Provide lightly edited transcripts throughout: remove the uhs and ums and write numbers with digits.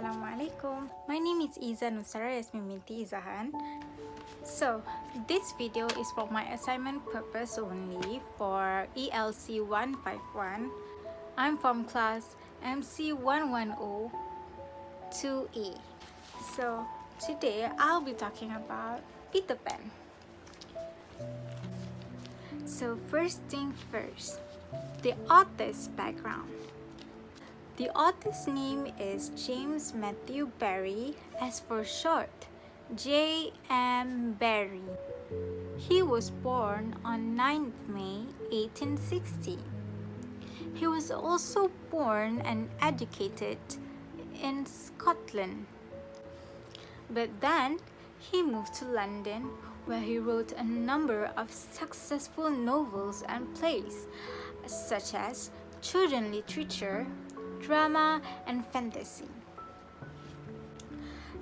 Assalamualaikum. My name is Iza Nusara Yasmin binti Izahan. So, this video is for my assignment purpose only for ELC151. I'm from class MC110 2A. So, today I'll be talking about Peter Pan. So, first thing first, the author's background. The author's name is James Matthew Barrie, as for short, J.M. Barrie. He was born on 9th May 1860. He was also born and educated in Scotland. But then he moved to London, where he wrote a number of successful novels and plays, such as children literature, drama, and fantasy.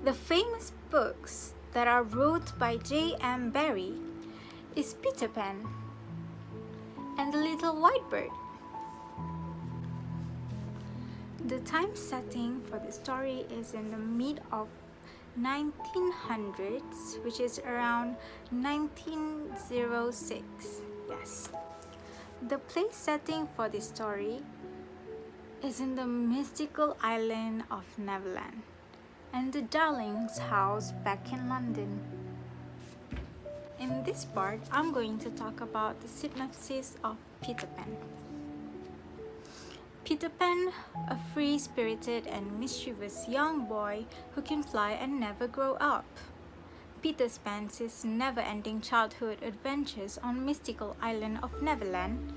The famous books that are wrote by J.M. Barrie is Peter Pan and The Little White Bird. The time setting for the story is in the mid of 1900s, which is around 1906. Yes. The place setting for this story is in the mystical island of Neverland and the Darling's house back in London. In this part, I'm going to talk about the synopsis of Peter Pan. Peter Pan, a free-spirited and mischievous young boy who can fly and never grow up. Peter spends his never-ending childhood adventures on mystical island of Neverland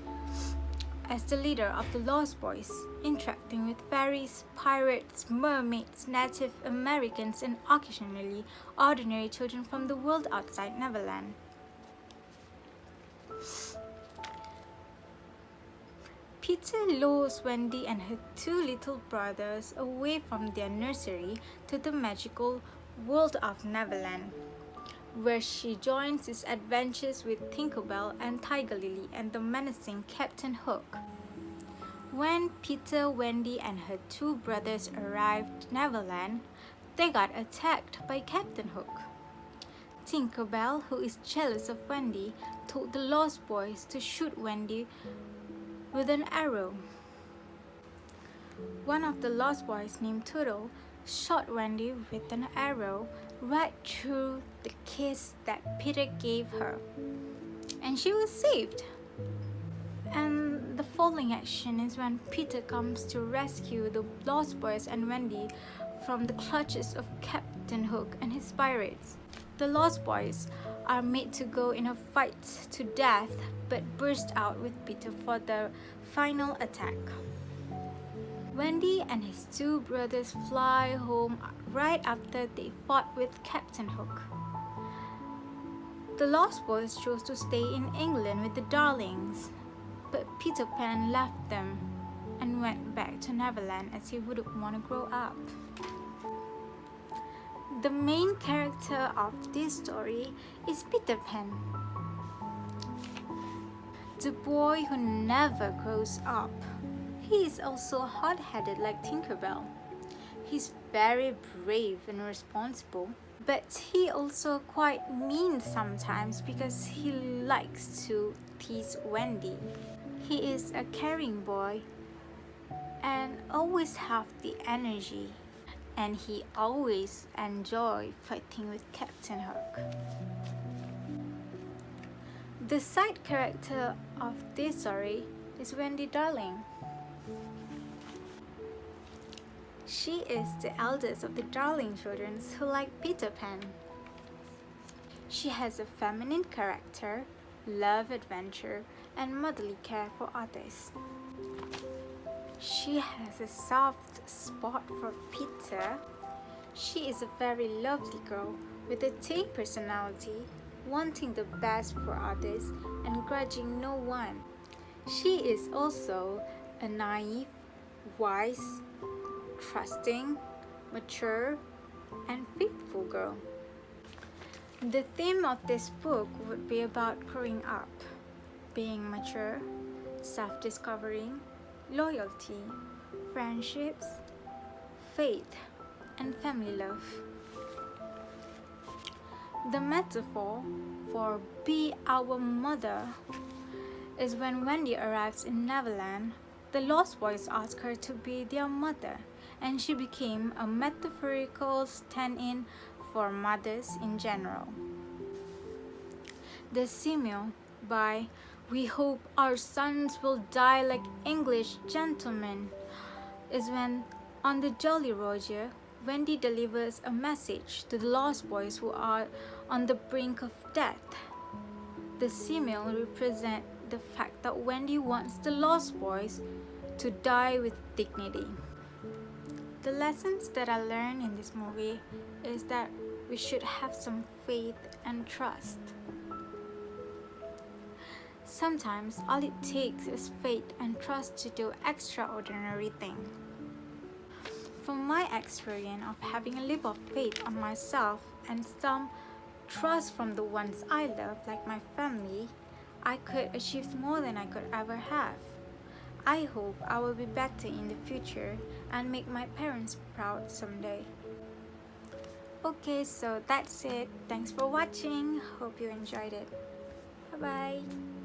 as the leader of the Lost Boys, interacting with fairies, pirates, mermaids, Native Americans, and occasionally ordinary children from the world outside Neverland. Peter lures Wendy and her two little brothers away from their nursery to the magical world of Neverland, where she joins his adventures with Tinkerbell and Tiger Lily and the menacing Captain Hook. When Peter, Wendy, and her two brothers arrived Neverland, they got attacked by Captain Hook. Tinkerbell, who is jealous of Wendy, told the Lost Boys to shoot Wendy with an arrow. One of the Lost Boys, named Toodle, shot Wendy with an arrow right through the kiss that Peter gave her, and she was saved. And the following action is when Peter comes to rescue the Lost Boys and Wendy from the clutches of Captain Hook and his pirates. The Lost Boys are made to go in a fight to death, but burst out with Peter for the final attack. Wendy and his two brothers fly home right after they fought with Captain Hook. The Lost Boys chose to stay in England with the Darlings, but Peter Pan left them and went back to Neverland as he wouldn't want to grow up. The main character of this story is Peter Pan, the boy who never grows up. He is also hot-headed like Tinkerbell. He's very brave and responsible, but he also quite mean sometimes because he likes to tease Wendy. He is a caring boy and always have the energy, and he always enjoy fighting with Captain Hook. The side character of this story is Wendy Darling. She is the eldest of the Darling children who like Peter Pan. She has a feminine character, love adventure, and motherly care for others. She has a soft spot for Peter. She is a very lovely girl with a tame personality, wanting the best for others and grudging no one. She is also a naive, wise, trusting, mature, and faithful girl. The theme of this book would be about growing up, being mature, self-discovering, loyalty, friendships, faith, and family love. The metaphor for "be our mother" is when Wendy arrives in Neverland. The Lost Boys ask her to be their mother, and she became a metaphorical stand-in for mothers in general. The simile by "We hope our sons will die like English gentlemen" is when, on the Jolly Roger, Wendy delivers a message to the Lost Boys who are on the brink of death. The simile represents the fact that Wendy wants the Lost Boys to die with dignity. The lessons that I learned in this movie is that we should have some faith and trust. Sometimes all it takes is faith and trust to do extraordinary things. From my experience of having a leap of faith on myself and some trust from the ones I love, like my family, I could achieve more than I could ever have. I hope I will be better in the future and make my parents proud someday. Okay, so that's it. Thanks for watching. Hope you enjoyed it. Bye bye.